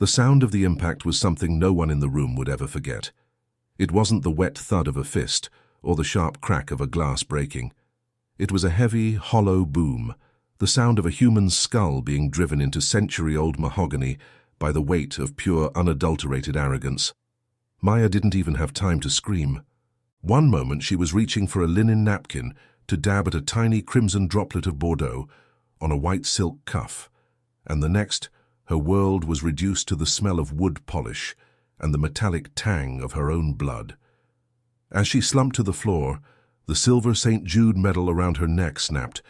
The sound of the impact was something no one in the room would ever forget. It wasn't the wet thud of a fist or the sharp crack of a glass breaking. It was a heavy, hollow boom, the sound of a human's skull being driven into century-old mahogany by the weight of pure, unadulterated arrogance. Maya didn't even have time to scream. One moment she was reaching for a linen napkin to dab at a tiny crimson droplet of Bordeaux on a white silk cuff, and the next, her world was reduced to the smell of wood polish and the metallic tang of her own blood. As she slumped to the floor, the silver St. Jude medal around her neck snapped,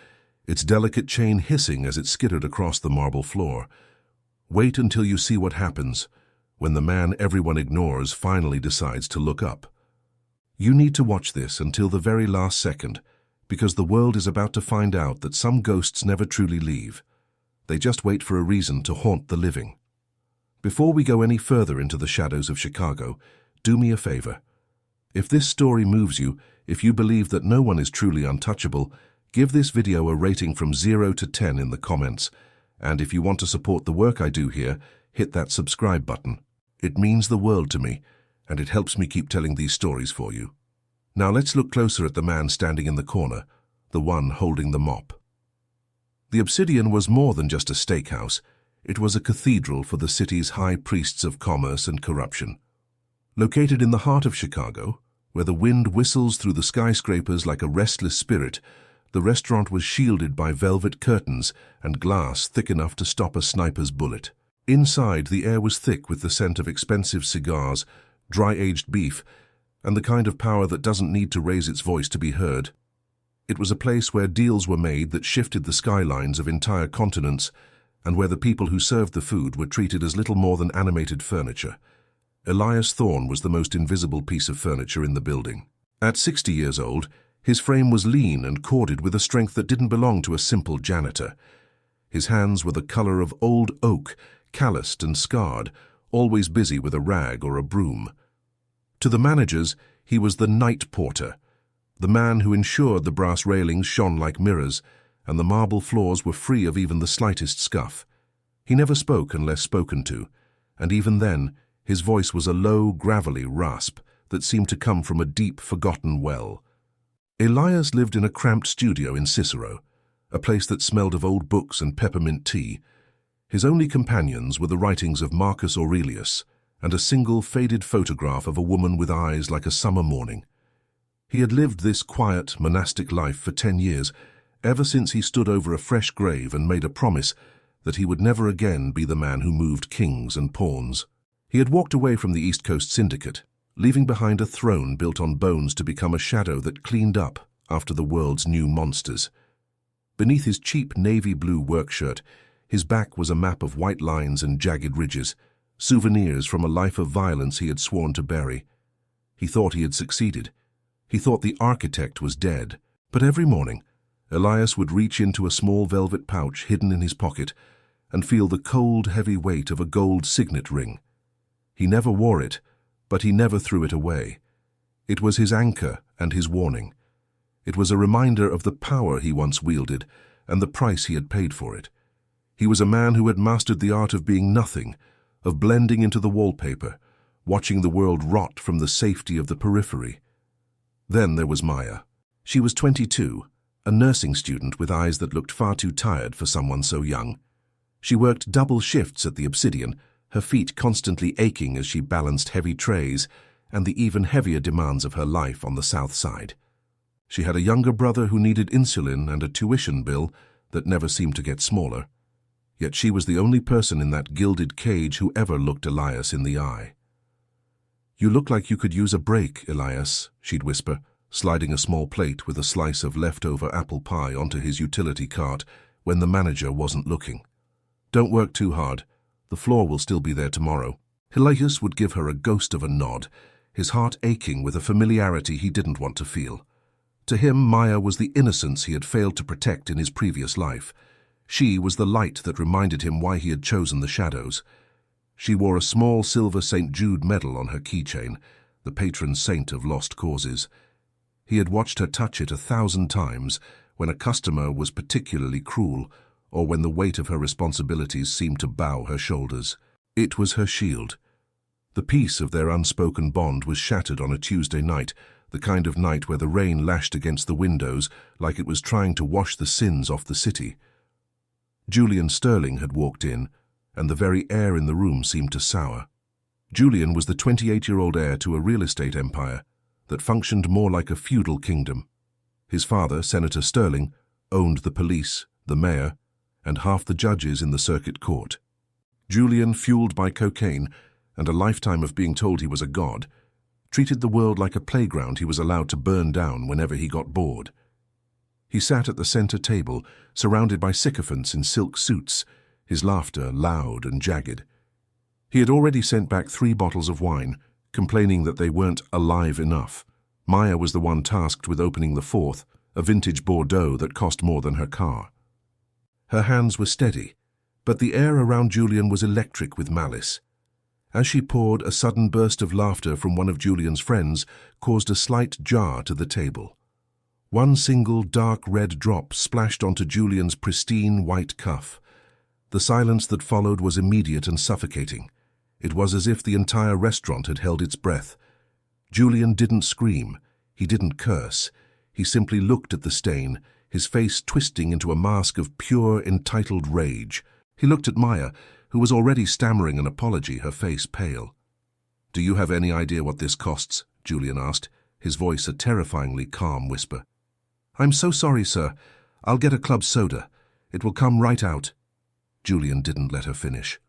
its delicate chain hissing as it skittered across the marble floor. Wait until you see what happens when the man everyone ignores finally decides to look up. You need to watch this until the very last second, because the world is about to find out that some ghosts never truly leave. They just wait for a reason to haunt the living. Before we go any further into the shadows of Chicago, do me a favor. If this story moves you, if you believe that no one is truly untouchable, give this video a rating from 0 to 10 in the comments. And if you want to support the work I do here, hit that subscribe button. It means the world to me, and it helps me keep telling these stories for you. Now let's look closer at the man standing in the corner, the one holding the mop. The Obsidian was more than just a steakhouse. It was a cathedral for the city's high priests of commerce and corruption. Located in the heart of Chicago, where the wind whistles through the skyscrapers like a restless spirit, the restaurant was shielded by velvet curtains and glass thick enough to stop a sniper's bullet. Inside, the air was thick with the scent of expensive cigars, dry-aged beef, and the kind of power that doesn't need to raise its voice to be heard. It was a place where deals were made that shifted the skylines of entire continents, and where the people who served the food were treated as little more than animated furniture. Elias Thorne was the most invisible piece of furniture in the building. At 60 years old, his frame was lean and corded with a strength that didn't belong to a simple janitor. His hands were the color of old oak, calloused and scarred, always busy with a rag or a broom. To the managers, he was the night porter, the man who ensured the brass railings shone like mirrors and the marble floors were free of even the slightest scuff. He never spoke unless spoken to, and even then, his voice was a low, gravelly rasp that seemed to come from a deep, forgotten well. Elias lived in a cramped studio in Cicero, a place that smelled of old books and peppermint tea. His only companions were the writings of Marcus Aurelius and a single faded photograph of a woman with eyes like a summer morning. He had lived this quiet, monastic life for 10 years, ever since he stood over a fresh grave and made a promise that he would never again be the man who moved kings and pawns. He had walked away from the East Coast Syndicate, leaving behind a throne built on bones to become a shadow that cleaned up after the world's new monsters. Beneath his cheap navy blue work shirt, his back was a map of white lines and jagged ridges, souvenirs from a life of violence he had sworn to bury. He thought he had succeeded. He thought the architect was dead. But every morning, Elias would reach into a small velvet pouch hidden in his pocket and feel the cold, heavy weight of a gold signet ring. He never wore it, but he never threw it away. It was his anchor and his warning. It was a reminder of the power he once wielded and the price he had paid for it. He was a man who had mastered the art of being nothing, of blending into the wallpaper, watching the world rot from the safety of the periphery. Then there was Maya. She was 22, a nursing student with eyes that looked far too tired for someone so young. She worked double shifts at the Obsidian, her feet constantly aching as she balanced heavy trays and the even heavier demands of her life on the South Side. She had a younger brother who needed insulin and a tuition bill that never seemed to get smaller. Yet she was the only person in that gilded cage who ever looked Elias in the eye. "You look like you could use a break, Elias," she'd whisper, sliding a small plate with a slice of leftover apple pie onto his utility cart when the manager wasn't looking. "Don't work too hard. The floor will still be there tomorrow." Elias would give her a ghost of a nod, his heart aching with a familiarity he didn't want to feel. To him, Maya was the innocence he had failed to protect in his previous life. She was the light that reminded him why he had chosen the shadows. She wore a small silver St. Jude medal on her keychain, the patron saint of lost causes. He had watched her touch it 1,000 times when a customer was particularly cruel or when the weight of her responsibilities seemed to bow her shoulders. It was her shield. The peace of their unspoken bond was shattered on a Tuesday night, the kind of night where the rain lashed against the windows like it was trying to wash the sins off the city. Julian Sterling had walked in, and the very air in the room seemed to sour. Julian was the 28-year-old heir to a real estate empire that functioned more like a feudal kingdom. His father, Senator Sterling, owned the police, the mayor, and half the judges in the circuit court. Julian, fueled by cocaine and a lifetime of being told he was a god, treated the world like a playground he was allowed to burn down whenever he got bored. He sat at the center table, surrounded by sycophants in silk suits, his laughter loud and jagged. He had already sent back 3 bottles of wine, complaining that they weren't alive enough. Maya was the one tasked with opening the 4th, a vintage Bordeaux that cost more than her car. Her hands were steady, but the air around Julian was electric with malice. As she poured, a sudden burst of laughter from one of Julian's friends caused a slight jar to the table. One single dark red drop splashed onto Julian's pristine white cuff. The silence that followed was immediate and suffocating. It was as if the entire restaurant had held its breath. Julian didn't scream. He didn't curse. He simply looked at the stain, his face twisting into a mask of pure, entitled rage. He looked at Maya, who was already stammering an apology, her face pale. "Do you have any idea what this costs?" Julian asked, his voice a terrifyingly calm whisper. "I'm so sorry, sir. I'll get a club soda. It will come right out." Julian didn't let her finish.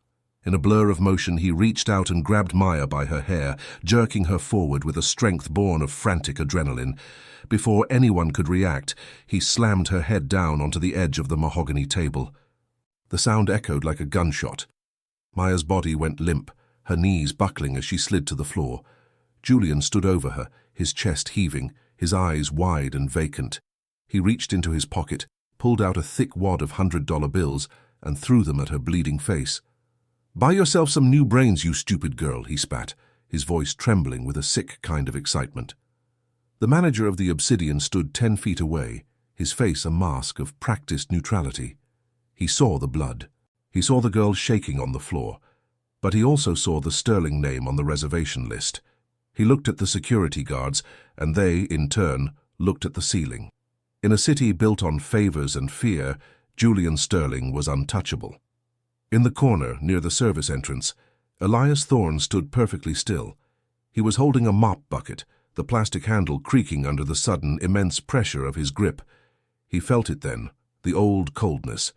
In a blur of motion, he reached out and grabbed Maya by her hair, jerking her forward with a strength born of frantic adrenaline. Before anyone could react, he slammed her head down onto the edge of the mahogany table. The sound echoed like a gunshot. Maya's body went limp, her knees buckling as she slid to the floor. Julian stood over her, his chest heaving, his eyes wide and vacant. He reached into his pocket, pulled out a thick wad of $100 bills, and threw them at her bleeding face. "Buy yourself some new brains, you stupid girl," he spat, his voice trembling with a sick kind of excitement. The manager of the Obsidian stood 10 feet away, his face a mask of practiced neutrality. He saw the blood. He saw the girl shaking on the floor, but he also saw the Sterling name on the reservation list. He looked at the security guards, and they, in turn, looked at the ceiling. In a city built on favors and fear, Julian Sterling was untouchable. In the corner, near the service entrance, Elias Thorne stood perfectly still. He was holding a mop bucket, the plastic handle creaking under the sudden, immense pressure of his grip. He felt it then, the old coldness.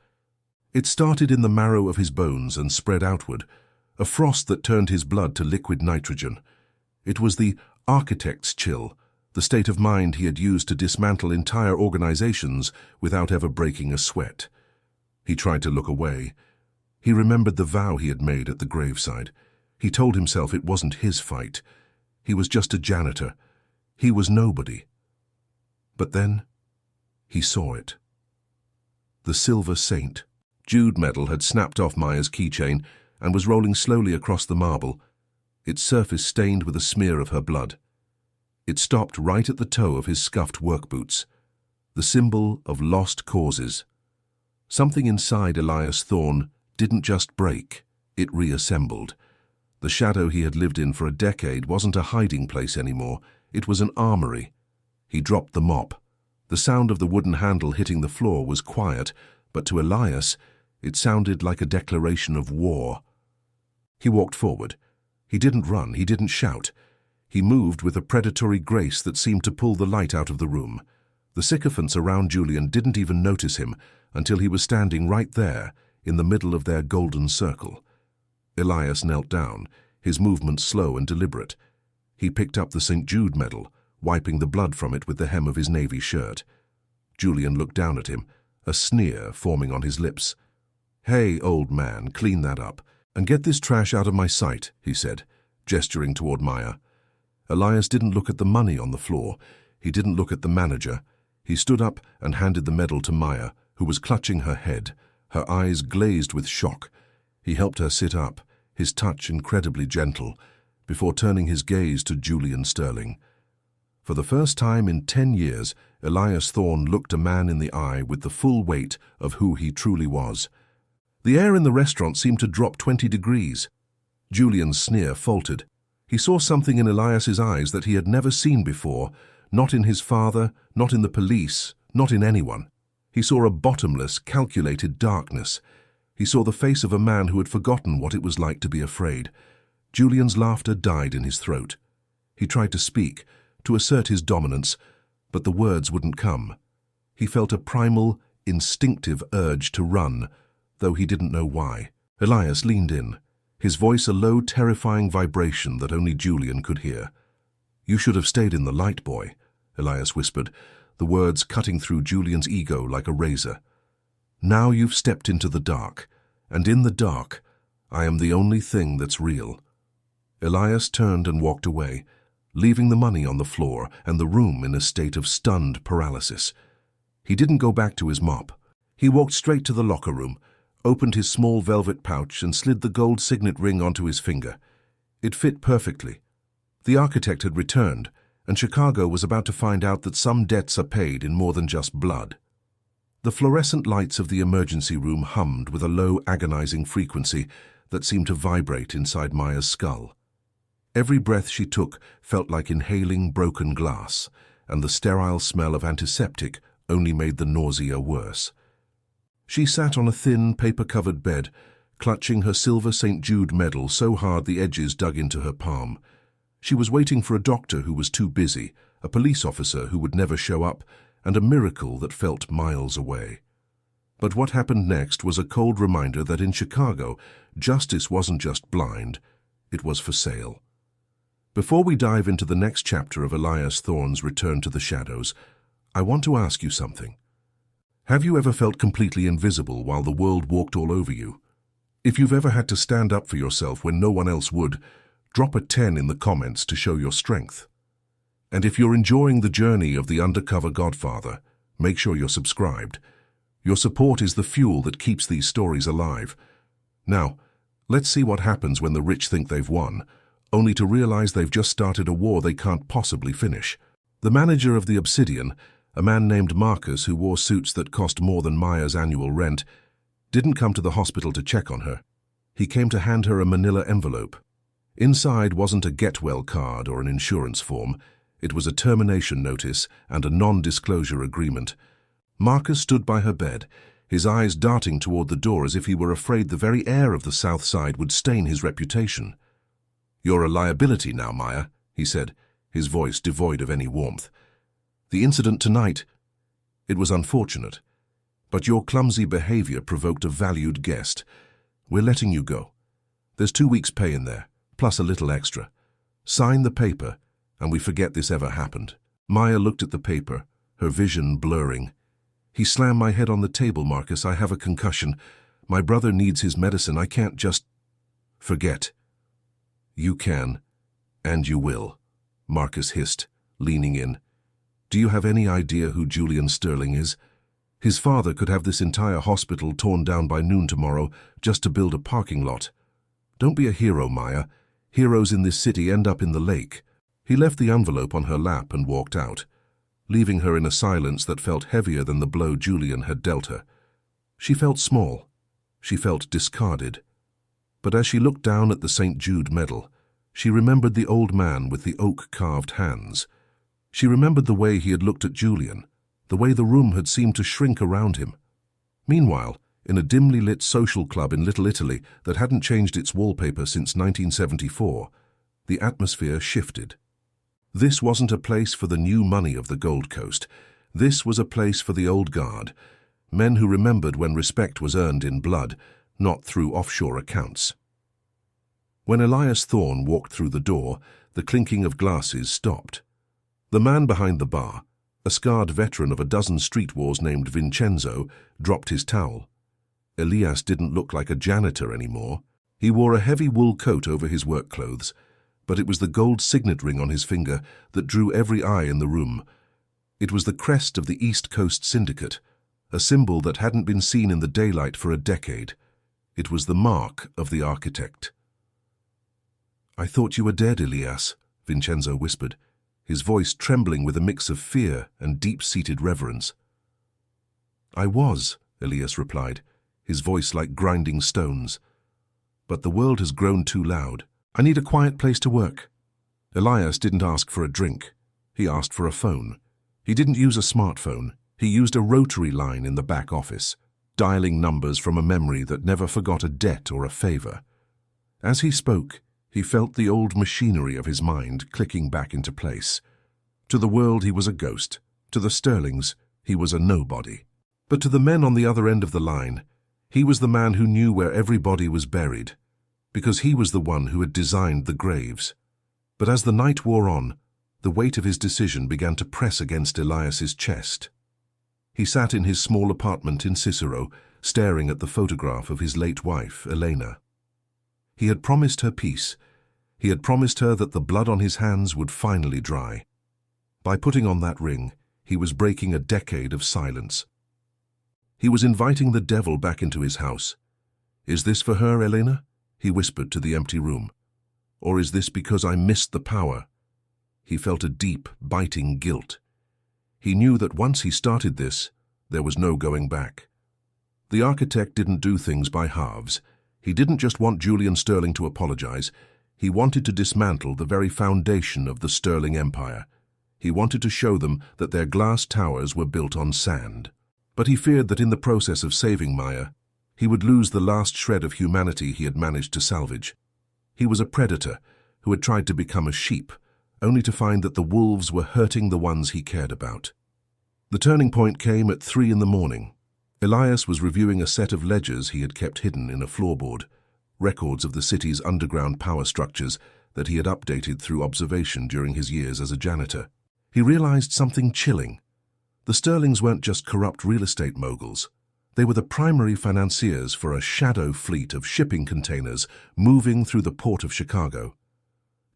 It started in the marrow of his bones and spread outward, a frost that turned his blood to liquid nitrogen. It was the architect's chill, the state of mind he had used to dismantle entire organizations without ever breaking a sweat. He tried to look away. He remembered the vow he had made at the graveside. He told himself it wasn't his fight. He was just a janitor. He was nobody. But then he saw it. The Silver Saint. Jude metal had snapped off Maya's keychain and was rolling slowly across the marble, its surface stained with a smear of her blood. It stopped right at the toe of his scuffed work boots, the symbol of lost causes. Something inside Elias Thorne didn't just break, it reassembled. The shadow he had lived in for a decade wasn't a hiding place anymore, it was an armory. He dropped the mop. The sound of the wooden handle hitting the floor was quiet, but to Elias, it sounded like a declaration of war. He walked forward. He didn't run, he didn't shout. He moved with a predatory grace that seemed to pull the light out of the room. The sycophants around Julian didn't even notice him until he was standing right there, in the middle of their golden circle. Elias knelt down, his movements slow and deliberate. He picked up the St. Jude medal, wiping the blood from it with the hem of his navy shirt. Julian looked down at him, a sneer forming on his lips. "Hey, old man, clean that up, and get this trash out of my sight," he said, gesturing toward Maya. Elias didn't look at the money on the floor. He didn't look at the manager. He stood up and handed the medal to Maya, who was clutching her head, her eyes glazed with shock. He helped her sit up, his touch incredibly gentle, before turning his gaze to Julian Sterling. For the first time in 10 years, Elias Thorne looked a man in the eye with the full weight of who he truly was. The air in the restaurant seemed to drop 20 degrees. Julian's sneer faltered. He saw something in Elias's eyes that he had never seen before, not in his father, not in the police, not in anyone. He saw a bottomless, calculated darkness. He saw the face of a man who had forgotten what it was like to be afraid. Julian's laughter died in his throat. He tried to speak, to assert his dominance, but the words wouldn't come. He felt a primal, instinctive urge to run, though he didn't know why. Elias leaned in, his voice a low, terrifying vibration that only Julian could hear. "You should have stayed in the light, boy," Elias whispered, the words cutting through Julian's ego like a razor. "Now you've stepped into the dark, and in the dark, I am the only thing that's real." Elias turned and walked away, leaving the money on the floor and the room in a state of stunned paralysis. He didn't go back to his mop. He walked straight to the locker room, opened his small velvet pouch and slid the gold signet ring onto his finger. It fit perfectly. The architect had returned, and Chicago was about to find out that some debts are paid in more than just blood. The fluorescent lights of the emergency room hummed with a low, agonizing frequency that seemed to vibrate inside Maya's skull. Every breath she took felt like inhaling broken glass, and the sterile smell of antiseptic only made the nausea worse. She sat on a thin, paper-covered bed, clutching her silver St. Jude medal so hard the edges dug into her palm. She was waiting for a doctor who was too busy, a police officer who would never show up, and a miracle that felt miles away. But what happened next was a cold reminder that in Chicago, justice wasn't just blind, it was for sale. Before we dive into the next chapter of Elias Thorne's return to the shadows, I want to ask you something. Have you ever felt completely invisible while the world walked all over you? If you've ever had to stand up for yourself when no one else would, drop a 10 in the comments to show your strength. And if you're enjoying the journey of the undercover Godfather, make sure you're subscribed. Your support is the fuel that keeps these stories alive. Now, let's see what happens when the rich think they've won, only to realize they've just started a war they can't possibly finish. The manager of the Obsidian, a man named Marcus who wore suits that cost more than Maya's annual rent, didn't come to the hospital to check on her. He came to hand her a manila envelope. Inside wasn't a get-well card or an insurance form. It was a termination notice and a non-disclosure agreement. Marcus stood by her bed, his eyes darting toward the door as if he were afraid the very air of the South Side would stain his reputation. "You're a liability now, Maya," he said, his voice devoid of any warmth. "The incident tonight, it was unfortunate, but your clumsy behavior provoked a valued guest. We're letting you go. There's 2 weeks' pay in there, plus a little extra. Sign the paper, and we forget this ever happened." Maya looked at the paper, her vision blurring. "He slammed my head on the table, Marcus. I have a concussion. My brother needs his medicine. I can't just forget." "You can, and you will," Marcus hissed, leaning in. "Do you have any idea who Julian Sterling is? His father could have this entire hospital torn down by noon tomorrow just to build a parking lot. Don't be a hero, Maya. Heroes in this city end up in the lake." He left the envelope on her lap and walked out, leaving her in a silence that felt heavier than the blow Julian had dealt her. She felt small. She felt discarded. But as she looked down at the St. Jude medal, she remembered the old man with the oak-carved hands. She remembered the way he had looked at Julian, the way the room had seemed to shrink around him. Meanwhile, in a dimly lit social club in Little Italy that hadn't changed its wallpaper since 1974, the atmosphere shifted. This wasn't a place for the new money of the Gold Coast. This was a place for the old guard, men who remembered when respect was earned in blood, not through offshore accounts. When Elias Thorne walked through the door, the clinking of glasses stopped. The man behind the bar, a scarred veteran of a dozen street wars named Vincenzo, dropped his towel. Elias didn't look like a janitor anymore. He wore a heavy wool coat over his work clothes, but it was the gold signet ring on his finger that drew every eye in the room. It was the crest of the East Coast Syndicate, a symbol that hadn't been seen in the daylight for a decade. It was the mark of the architect. "I thought you were dead, Elias," Vincenzo whispered, his voice trembling with a mix of fear and deep-seated reverence. "I was," Elias replied, his voice like grinding stones. But the world has grown too loud. I need a quiet place to work. Elias didn't ask for a drink. He asked for a phone. He didn't use a smartphone. He used a rotary line in the back office, dialing numbers from a memory that never forgot a debt or a favor. As he spoke, he felt the old machinery of his mind clicking back into place. To the world, he was a ghost. To the Sterlings, he was a nobody. But to the men on the other end of the line, he was the man who knew where every body was buried, because he was the one who had designed the graves. But as the night wore on, the weight of his decision began to press against Elias's chest. He sat in his small apartment in Cicero, staring at the photograph of his late wife, Elena. He had promised her peace. He had promised her that the blood on his hands would finally dry. By putting on that ring, he was breaking a decade of silence. He was inviting the devil back into his house. "Is this for her, Elena?" he whispered to the empty room. "Or is this because I missed the power?" He felt a deep, biting guilt. He knew that once he started this, there was no going back. The architect didn't do things by halves. He didn't just want Julian Sterling to apologize. He wanted to dismantle the very foundation of the Sterling Empire. He wanted to show them that their glass towers were built on sand. But he feared that in the process of saving Maya, he would lose the last shred of humanity he had managed to salvage. He was a predator who had tried to become a sheep, only to find that the wolves were hurting the ones he cared about. The turning point came at 3 in the morning. Elias was reviewing a set of ledgers he had kept hidden in a floorboard, records of the city's underground power structures that he had updated through observation during his years as a janitor. He realized something chilling. The Sterlings weren't just corrupt real estate moguls. They were the primary financiers for a shadow fleet of shipping containers moving through the port of Chicago.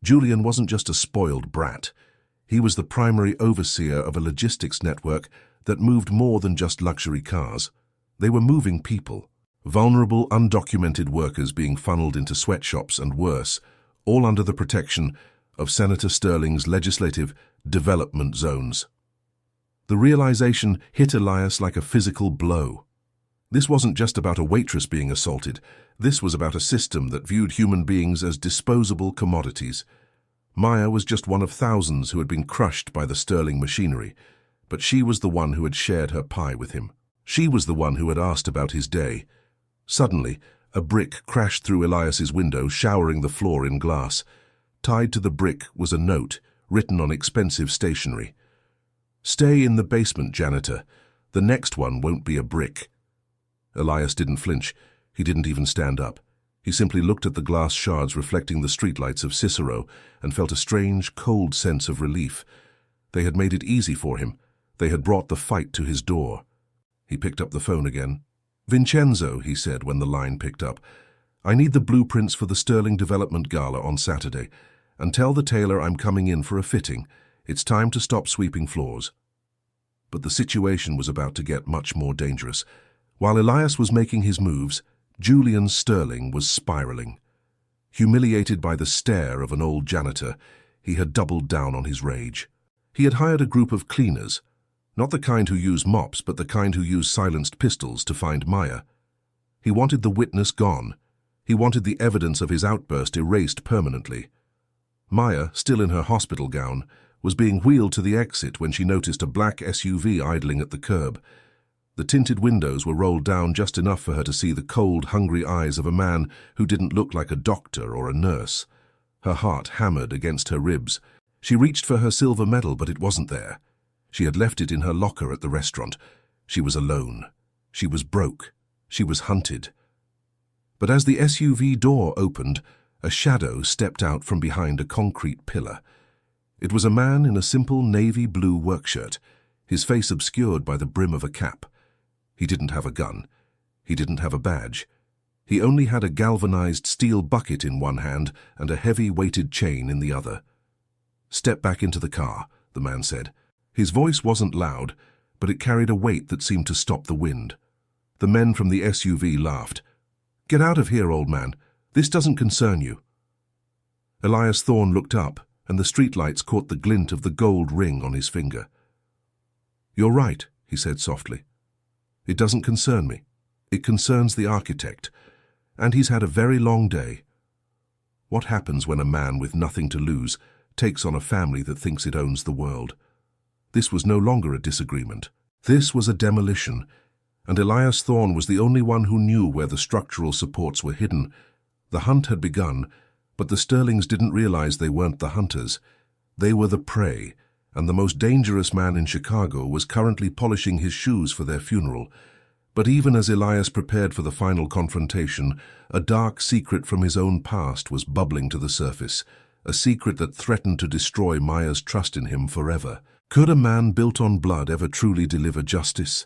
Julian wasn't just a spoiled brat. He was the primary overseer of a logistics network that moved more than just luxury cars. They were moving people, vulnerable, undocumented workers being funneled into sweatshops and worse, all under the protection of Senator Sterling's legislative development zones. The realization hit Elias like a physical blow. This wasn't just about a waitress being assaulted. This was about a system that viewed human beings as disposable commodities. Maya was just one of thousands who had been crushed by the Sterling machinery, but she was the one who had shared her pie with him. She was the one who had asked about his day. Suddenly, a brick crashed through Elias's window, showering the floor in glass. Tied to the brick was a note, written on expensive stationery. "Stay in the basement, janitor. The next one won't be a brick." Elias didn't flinch. He didn't even stand up. He simply looked at the glass shards reflecting the streetlights of Cicero and felt a strange, cold sense of relief. They had made it easy for him. They had brought the fight to his door. He picked up the phone again. "Vincenzo," he said when the line picked up, "I need the blueprints for the Sterling Development Gala on Saturday, and tell the tailor I'm coming in for a fitting. It's time to stop sweeping floors." But the situation was about to get much more dangerous. While Elias was making his moves, Julian Sterling was spiraling. Humiliated by the stare of an old janitor, he had doubled down on his rage. He had hired a group of cleaners, not the kind who use mops, but the kind who use silenced pistols to find Maya. He wanted the witness gone. He wanted the evidence of his outburst erased permanently. Maya, still in her hospital gown, was being wheeled to the exit when she noticed a black SUV idling at the curb. The tinted windows were rolled down just enough for her to see the cold, hungry eyes of a man who didn't look like a doctor or a nurse. Her heart hammered against her ribs. She reached for her silver medal, but it wasn't there. She had left it in her locker at the restaurant. She was alone. She was broke. She was hunted. But as the SUV door opened, a shadow stepped out from behind a concrete pillar. It was a man in a simple navy blue workshirt, his face obscured by the brim of a cap. He didn't have a gun. He didn't have a badge. He only had a galvanized steel bucket in one hand and a heavy weighted chain in the other. "Step back into the car," the man said. His voice wasn't loud, but it carried a weight that seemed to stop the wind. The men from the SUV laughed. "Get out of here, old man. This doesn't concern you." Elias Thorne looked up, and the streetlights caught the glint of the gold ring on his finger. "You're right," he said softly. "It doesn't concern me. It concerns the architect. And he's had a very long day. What happens when a man with nothing to lose takes on a family that thinks it owns the world? This was no longer a disagreement. This was a demolition, and Elias Thorne was the only one who knew where the structural supports were hidden. The hunt had begun, but the Sterlings didn't realize they weren't the hunters. They were the prey, and the most dangerous man in Chicago was currently polishing his shoes for their funeral. But even as Elias prepared for the final confrontation, a dark secret from his own past was bubbling to the surface, a secret that threatened to destroy Maya's trust in him forever. Could a man built on blood ever truly deliver justice?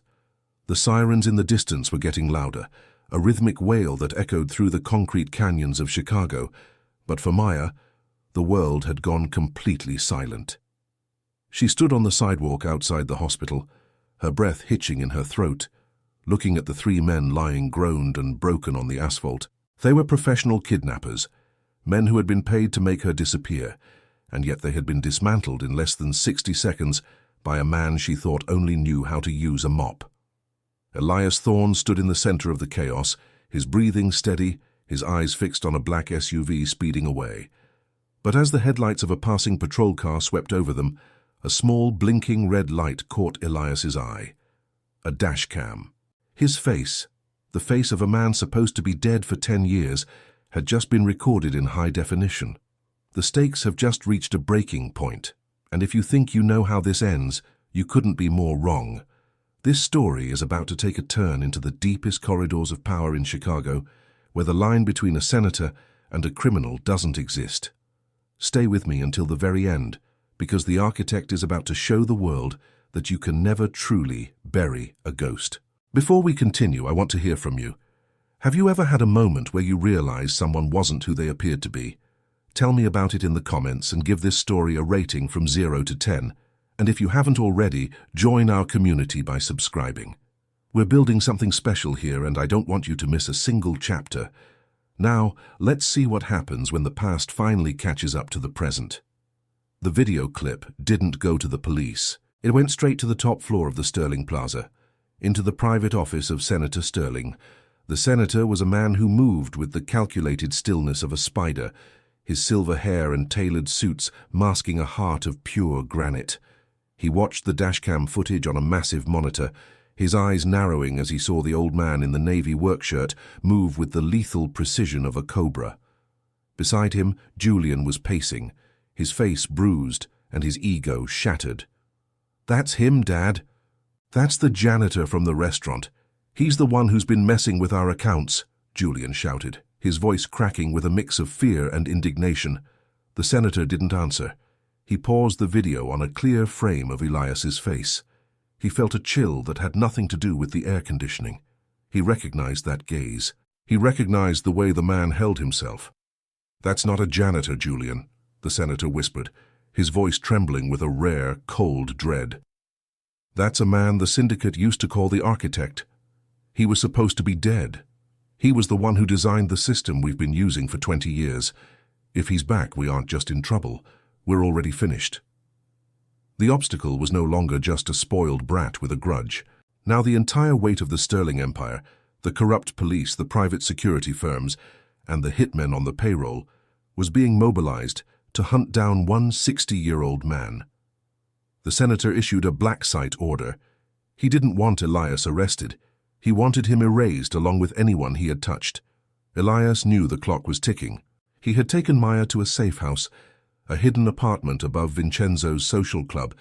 The sirens in the distance were getting louder, a rhythmic wail that echoed through the concrete canyons of Chicago. But for Maya, the world had gone completely silent. She stood on the sidewalk outside the hospital, her breath hitching in her throat, looking at the three men lying groaned and broken on the asphalt. They were professional kidnappers, men who had been paid to make her disappear, and yet they had been dismantled in less than 60 seconds by a man she thought only knew how to use a mop. Elias Thorne stood in the center of the chaos, his breathing steady, his eyes fixed on a black SUV speeding away. But as the headlights of a passing patrol car swept over them, a small blinking red light caught Elias's eye. A dash cam. His face, the face of a man supposed to be dead for 10 years, had just been recorded in high definition. The stakes have just reached a breaking point, and if you think you know how this ends, you couldn't be more wrong. This story is about to take a turn into the deepest corridors of power in Chicago, where the line between a senator and a criminal doesn't exist. Stay with me until the very end, because the architect is about to show the world that you can never truly bury a ghost. Before we continue, I want to hear from you. Have you ever had a moment where you realized someone wasn't who they appeared to be? Tell me about it in the comments and give this story a rating from 0 to 10. And if you haven't already, join our community by subscribing. We're building something special here, and I don't want you to miss a single chapter. Now, let's see what happens when the past finally catches up to the present. The video clip didn't go to the police. It went straight to the top floor of the Sterling Plaza, into the private office of Senator Sterling. The senator was a man who moved with the calculated stillness of a spider, his silver hair and tailored suits masking a heart of pure granite. He watched the dashcam footage on a massive monitor, his eyes narrowing as he saw the old man in the navy workshirt move with the lethal precision of a cobra. Beside him, Julian was pacing, his face bruised and his ego shattered. "That's him, Dad. That's the janitor from the restaurant. He's the one who's been messing with our accounts," Julian shouted, his voice cracking with a mix of fear and indignation. The senator didn't answer. He paused the video on a clear frame of Elias's face. He felt a chill that had nothing to do with the air conditioning. He recognized that gaze. He recognized the way the man held himself. "That's not a janitor, Julian," the senator whispered, his voice trembling with a rare, cold dread. "That's a man the syndicate used to call the architect. He was supposed to be dead. He was the one who designed the system we've been using for 20 years. If he's back, we aren't just in trouble. We're already finished." The obstacle was no longer just a spoiled brat with a grudge. Now the entire weight of the Sterling Empire, the corrupt police, the private security firms, and the hitmen on the payroll, was being mobilized to hunt down one 60-year-old man. The senator issued a black site order. He didn't want Elias arrested. He wanted him erased along with anyone he had touched. Elias knew the clock was ticking. He had taken Maya to a safe house, a hidden apartment above Vincenzo's social club,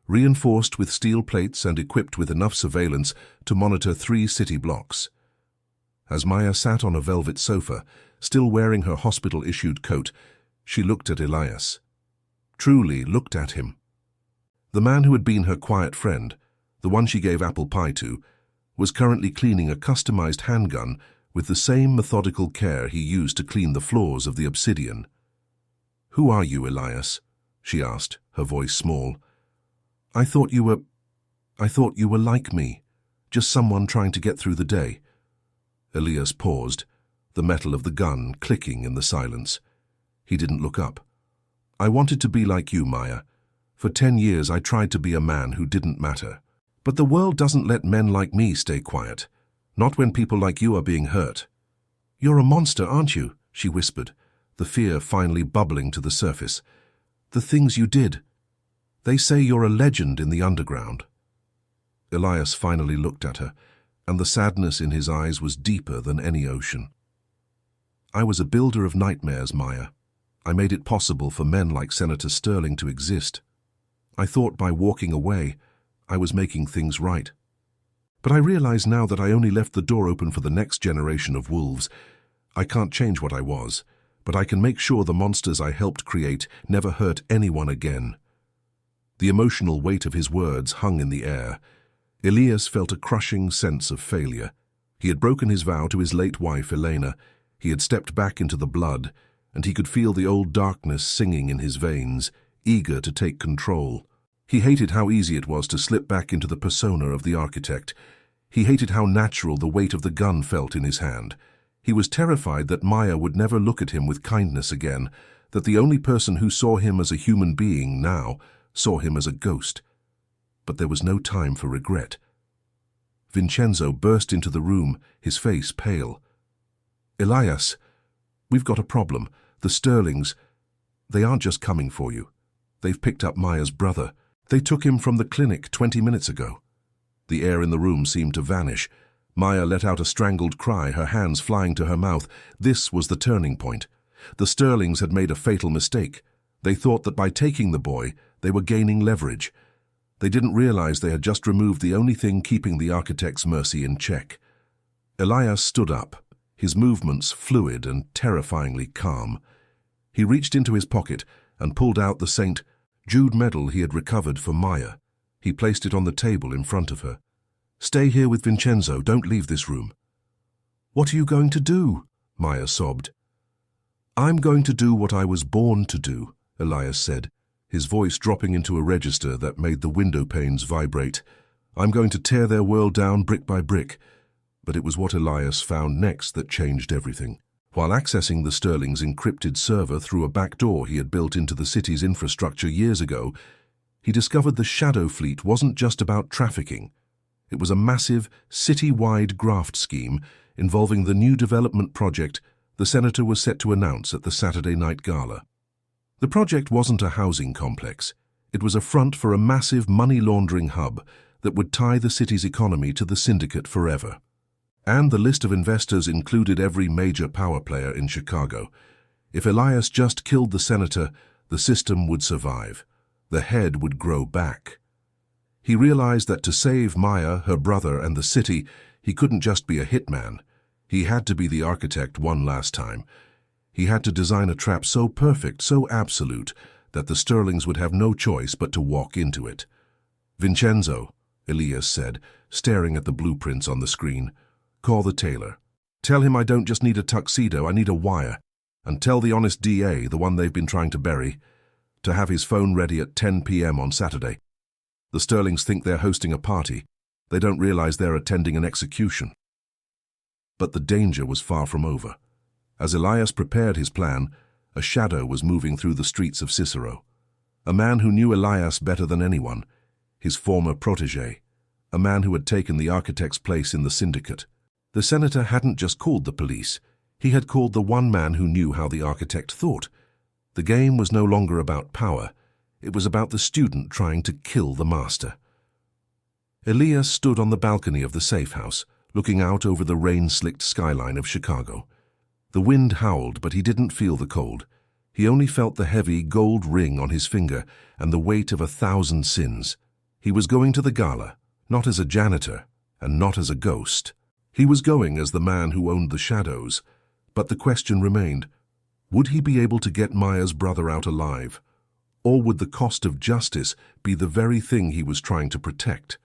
reinforced with steel plates and equipped with enough surveillance to monitor 3 city blocks. As Maya sat on a velvet sofa, still wearing her hospital-issued coat, she looked at Elias. Truly looked at him. The man who had been her quiet friend, the one she gave apple pie to, was currently cleaning a customized handgun with the same methodical care he used to clean the floors of the Obsidian. "Who are you, Elias?" she asked, her voice small. I thought you were like me, just someone trying to get through the day." Elias paused, the metal of the gun clicking in the silence. He didn't look up. "I wanted to be like you, Maya. For 10 years I tried to be a man who didn't matter. But the world doesn't let men like me stay quiet, not when people like you are being hurt. "You're a monster, aren't you?" she whispered, the fear finally bubbling to the surface. "The things you did. They say you're a legend in the underground." Elias finally looked at her, and the sadness in his eyes was deeper than any ocean. "I was a builder of nightmares, Maya. I made it possible for men like Senator Sterling to exist. I thought by walking away, I was making things right. But I realize now that I only left the door open for the next generation of wolves. I can't change what I was, but I can make sure the monsters I helped create never hurt anyone again." The emotional weight of his words hung in the air. Elias felt a crushing sense of failure. He had broken his vow to his late wife, Elena. He had stepped back into the blood, and he could feel the old darkness singing in his veins, eager to take control. He hated how easy it was to slip back into the persona of the architect. He hated how natural the weight of the gun felt in his hand. He was terrified that Maya would never look at him with kindness again, that the only person who saw him as a human being now saw him as a ghost. But there was no time for regret. Vincenzo burst into the room, his face pale. "Elias, we've got a problem. The Sterlings, they aren't just coming for you. They've picked up Maya's brother. They took him from the clinic 20 minutes ago." The air in the room seemed to vanish. Maya let out a strangled cry, her hands flying to her mouth. This was the turning point. The Sterlings had made a fatal mistake. They thought that by taking the boy, they were gaining leverage. They didn't realize they had just removed the only thing keeping the architect's mercy in check. Elias stood up, his movements fluid and terrifyingly calm. He reached into his pocket and pulled out the St. Jude medal he had recovered for Maya. He placed it on the table in front of her. "Stay here with Vincenzo. Don't leave this room." "What are you going to do?" Maya sobbed. "I'm going to do what I was born to do," Elias said, his voice dropping into a register that made the window panes vibrate. "I'm going to tear their world down brick by brick." But it was what Elias found next that changed everything. While accessing the Sterling's encrypted server through a back door he had built into the city's infrastructure years ago, he discovered the Shadow Fleet wasn't just about trafficking. It was a massive, city-wide graft scheme involving the new development project the senator was set to announce at the Saturday night gala. The project wasn't a housing complex. It was a front for a massive money-laundering hub that would tie the city's economy to the syndicate forever. And the list of investors included every major power player in Chicago. If Elias just killed the senator, the system would survive. The head would grow back. He realized that to save Maya, her brother, and the city, he couldn't just be a hitman. He had to be the architect one last time. He had to design a trap so perfect, so absolute, that the Sterlings would have no choice but to walk into it. "Vincenzo," Elias said, staring at the blueprints on the screen, "call the tailor. Tell him I don't just need a tuxedo, I need a wire. And tell the honest DA, the one they've been trying to bury, to have his phone ready at 10 p.m. on Saturday. The Sterlings think they're hosting a party. They don't realize they're attending an execution." But the danger was far from over. As Elias prepared his plan, a shadow was moving through the streets of Cicero. A man who knew Elias better than anyone, his former protege, a man who had taken the architect's place in the syndicate. The senator hadn't just called the police. He had called the one man who knew how the architect thought. The game was no longer about power. It was about the student trying to kill the master. Elias stood on the balcony of the safe house, looking out over the rain-slicked skyline of Chicago. The wind howled, but he didn't feel the cold. He only felt the heavy gold ring on his finger and the weight of 1,000 sins. He was going to the gala, not as a janitor, and not as a ghost. He was going as the man who owned the shadows. But the question remained, would he be able to get Maya's brother out alive? Or would the cost of justice be the very thing he was trying to protect?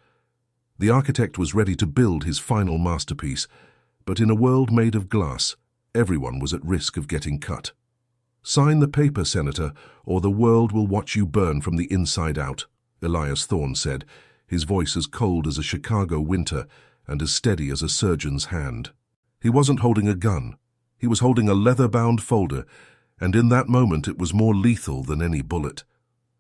The architect was ready to build his final masterpiece, but in a world made of glass, everyone was at risk of getting cut. "Sign the paper, Senator, or the world will watch you burn from the inside out," Elias Thorne said, his voice as cold as a Chicago winter and as steady as a surgeon's hand. He wasn't holding a gun. He was holding a leather-bound folder, and in that moment it was more lethal than any bullet.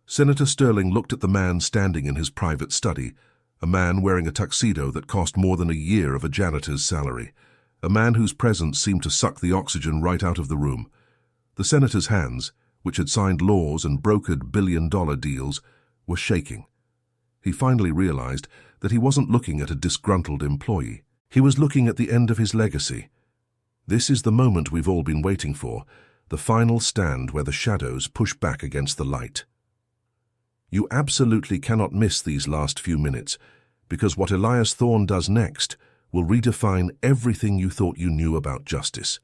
Senator Sterling looked at the man standing in his private study, a man wearing a tuxedo that cost more than a year of a janitor's salary, a man whose presence seemed to suck the oxygen right out of the room. The senator's hands, which had signed laws and brokered billion-dollar deals, were shaking. He finally realized that he wasn't looking at a disgruntled employee. He was looking at the end of his legacy. This is the moment we've all been waiting for, the final stand where the shadows push back against the light. You absolutely cannot miss these last few minutes, because what Elias Thorne does next will redefine everything you thought you knew about justice.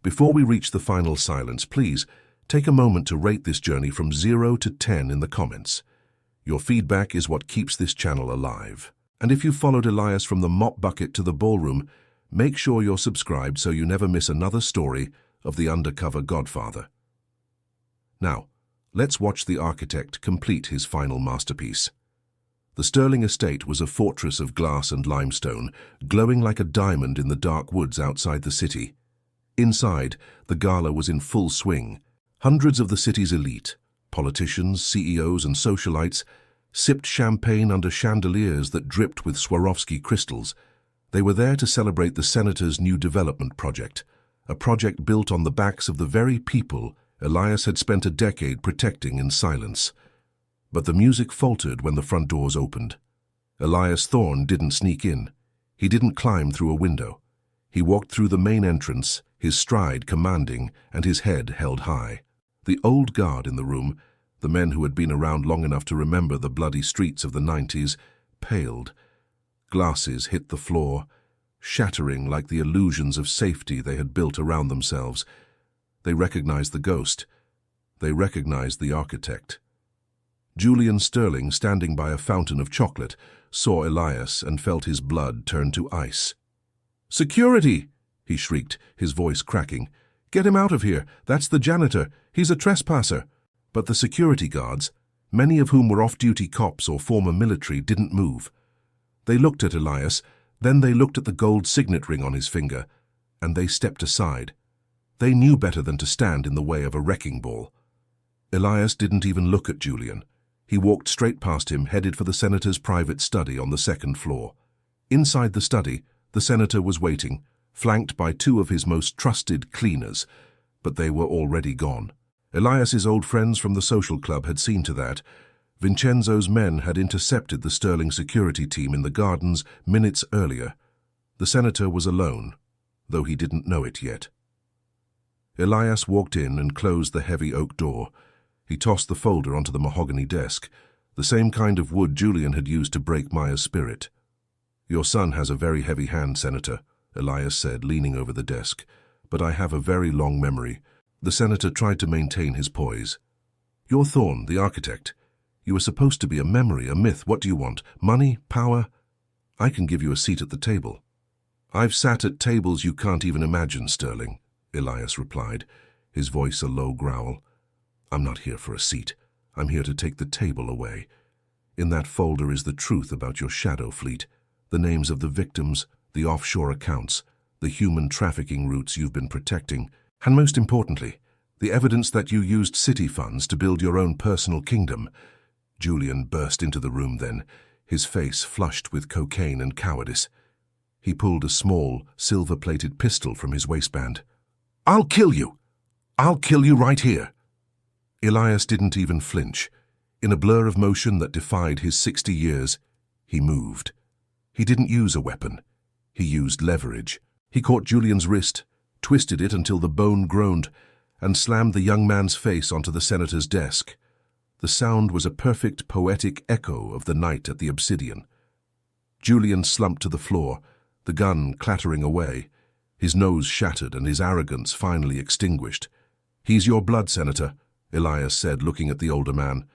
Before we reach the final silence, please take a moment to rate this journey from 0 to 10 in the comments. Your feedback is what keeps this channel alive. And if you've followed Elias from the mop bucket to the ballroom, make sure you're subscribed so you never miss another story of the undercover Godfather. Now, let's watch the architect complete his final masterpiece. The Sterling estate was a fortress of glass and limestone, glowing like a diamond in the dark woods outside the city. Inside, the gala was in full swing. Hundreds of the city's elite, politicians, CEOs, and socialites, sipped champagne under chandeliers that dripped with Swarovski crystals. They were there to celebrate the senator's new development project, a project built on the backs of the very people Elias had spent a decade protecting in silence. But the music faltered when the front doors opened. Elias Thorne didn't sneak in. He didn't climb through a window. He walked through the main entrance, his stride commanding and his head held high. The old guard in the room, the men who had been around long enough to remember the bloody streets of the 90s, paled. Glasses hit the floor, shattering like the illusions of safety they had built around themselves. They recognized the ghost. They recognized the architect. Julian Sterling, standing by a fountain of chocolate, saw Elias and felt his blood turn to ice. "Security!" he shrieked, his voice cracking. "Get him out of here! That's the janitor! He's a trespasser!" But the security guards, many of whom were off-duty cops or former military, didn't move. They looked at Elias, then they looked at the gold signet ring on his finger, and they stepped aside. They knew better than to stand in the way of a wrecking ball. Elias didn't even look at Julian. He walked straight past him, headed for the senator's private study on the second floor. Inside the study, the senator was waiting, flanked by two of his most trusted cleaners, but they were already gone. Elias's old friends from the social club had seen to that. Vincenzo's men had intercepted the Sterling security team in the gardens minutes earlier. The senator was alone, though he didn't know it yet. Elias walked in and closed the heavy oak door. He tossed the folder onto the mahogany desk, the same kind of wood Julian had used to break Maya's spirit. "Your son has a very heavy hand, Senator," Elias said, leaning over the desk, "but I have a very long memory." The senator tried to maintain his poise. "You're Thorne, the architect. You were supposed to be a memory, a myth. What do you want? Money? Power? I can give you a seat at the table." "I've sat at tables you can't even imagine, Sterling," Elias replied, his voice a low growl. "I'm not here for a seat. I'm here to take the table away. In that folder is the truth about your shadow fleet, the names of the victims, the offshore accounts, the human trafficking routes you've been protecting, and most importantly, the evidence that you used city funds to build your own personal kingdom." Julian burst into the room then, his face flushed with cocaine and cowardice. He pulled a small, silver-plated pistol from his waistband. "I'll kill you! I'll kill you right here!" Elias didn't even flinch. In a blur of motion that defied his 60 years, he moved. He didn't use a weapon. He used leverage. He caught Julian's wrist, twisted it until the bone groaned, and slammed the young man's face onto the senator's desk. The sound was a perfect poetic echo of the night at the Obsidian. Julian slumped to the floor, the gun clattering away, his nose shattered and his arrogance finally extinguished. "He's your blood, Senator," Elias said, looking at the older man.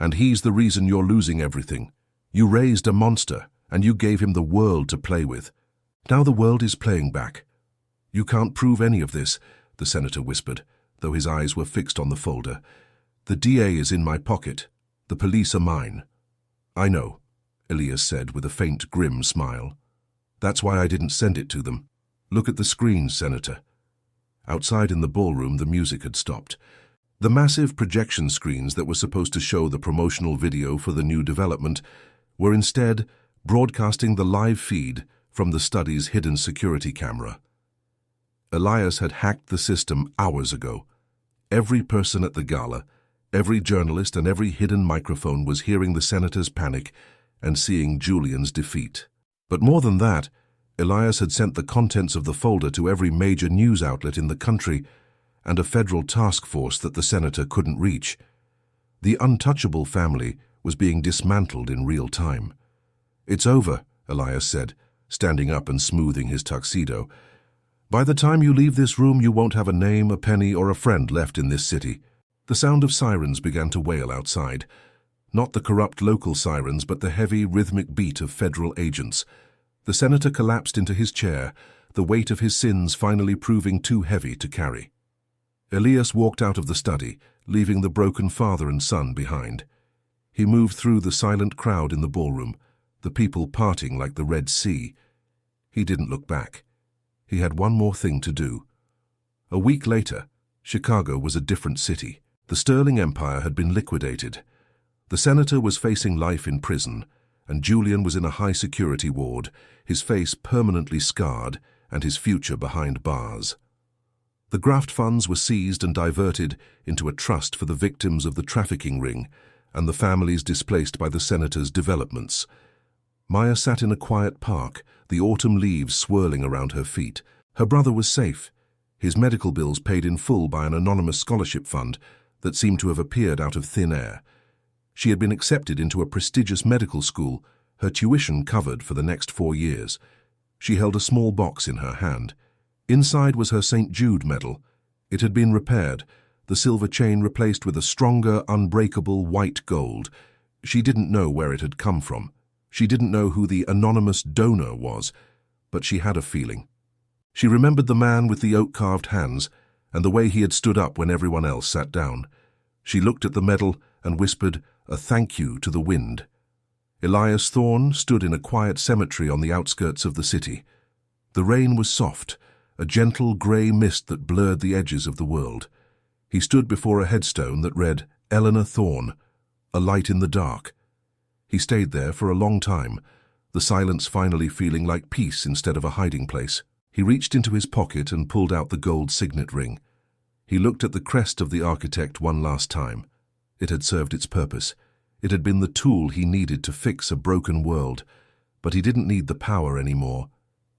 "And he's the reason you're losing everything. You raised a monster, and you gave him the world to play with. Now the world is playing back." "You can't prove any of this," the senator whispered, though his eyes were fixed on the folder. "The DA is in my pocket. The police are mine." "I know," Elias said with a faint, grim smile. "That's why I didn't send it to them. Look at the screens, Senator." Outside in the ballroom, the music had stopped. The massive projection screens that were supposed to show the promotional video for the new development were instead broadcasting the live feed from the study's hidden security camera. Elias had hacked the system hours ago. Every person at the gala, every journalist and every hidden microphone was hearing the senator's panic and seeing Julian's defeat. But more than that, Elias had sent the contents of the folder to every major news outlet in the country and a federal task force that the senator couldn't reach. The untouchable family was being dismantled in real time. "It's over," Elias said, standing up and smoothing his tuxedo. "By the time you leave this room, you won't have a name, a penny, or a friend left in this city." The sound of sirens began to wail outside. Not the corrupt local sirens, but the heavy, rhythmic beat of federal agents. The senator collapsed into his chair, the weight of his sins finally proving too heavy to carry. Elias walked out of the study, leaving the broken father and son behind. He moved through the silent crowd in the ballroom, the people parting like the Red Sea. He didn't look back. He had one more thing to do. A week later, Chicago was a different city. The Sterling Empire had been liquidated. The senator was facing life in prison, and Julian was in a high-security ward, his face permanently scarred and his future behind bars. The graft funds were seized and diverted into a trust for the victims of the trafficking ring and the families displaced by the senator's developments. Maya sat in a quiet park, the autumn leaves swirling around her feet. Her brother was safe, his medical bills paid in full by an anonymous scholarship fund that seemed to have appeared out of thin air. She had been accepted into a prestigious medical school, her tuition covered for the next 4 years. She held a small box in her hand. Inside was her St. Jude medal. It had been repaired, the silver chain replaced with a stronger, unbreakable white gold. She didn't know where it had come from. She didn't know who the anonymous donor was, but she had a feeling. She remembered the man with the oak-carved hands and the way he had stood up when everyone else sat down. She looked at the medal and whispered a thank you to the wind. Elias Thorne stood in a quiet cemetery on the outskirts of the city. The rain was soft, a gentle grey mist that blurred the edges of the world. He stood before a headstone that read, Eleanor Thorne, a light in the dark. He stayed there for a long time, the silence finally feeling like peace instead of a hiding place. He reached into his pocket and pulled out the gold signet ring. He looked at the crest of the architect one last time. It had served its purpose. It had been the tool he needed to fix a broken world, but he didn't need the power anymore.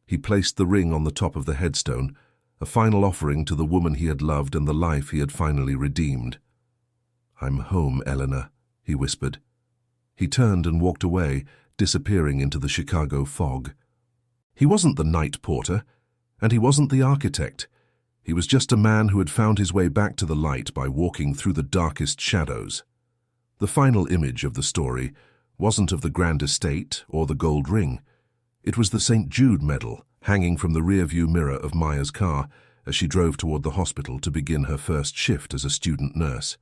He placed the ring on the top of the headstone, a final offering to the woman he had loved and the life he had finally redeemed. "I'm home, Eleanor," he whispered. He turned and walked away, disappearing into the Chicago fog. He wasn't the night porter, and he wasn't the architect. He was just a man who had found his way back to the light by walking through the darkest shadows. The final image of the story wasn't of the grand estate or the gold ring. It was the St. Jude medal hanging from the rearview mirror of Maya's car as she drove toward the hospital to begin her first shift as a student nurse.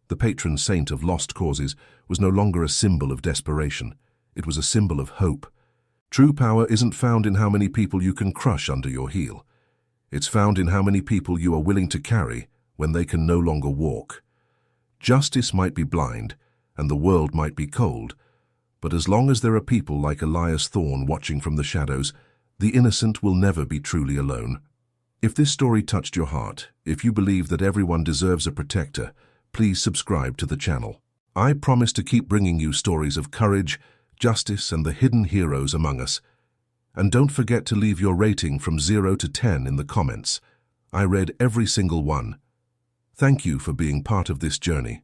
The patron saint of lost causes was no longer a symbol of desperation. It was a symbol of hope. True power isn't found in how many people you can crush under your heel. It's found in how many people you are willing to carry when they can no longer walk. Justice might be blind, and the world might be cold, but as long as there are people like Elias Thorne watching from the shadows, the innocent will never be truly alone. If this story touched your heart, if you believe that everyone deserves a protector, please subscribe to the channel. I promise to keep bringing you stories of courage, justice, and the hidden heroes among us. And don't forget to leave your rating from 0 to 10 in the comments. I read every single one. Thank you for being part of this journey.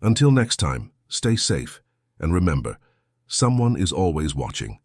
Until next time, stay safe, and remember, someone is always watching.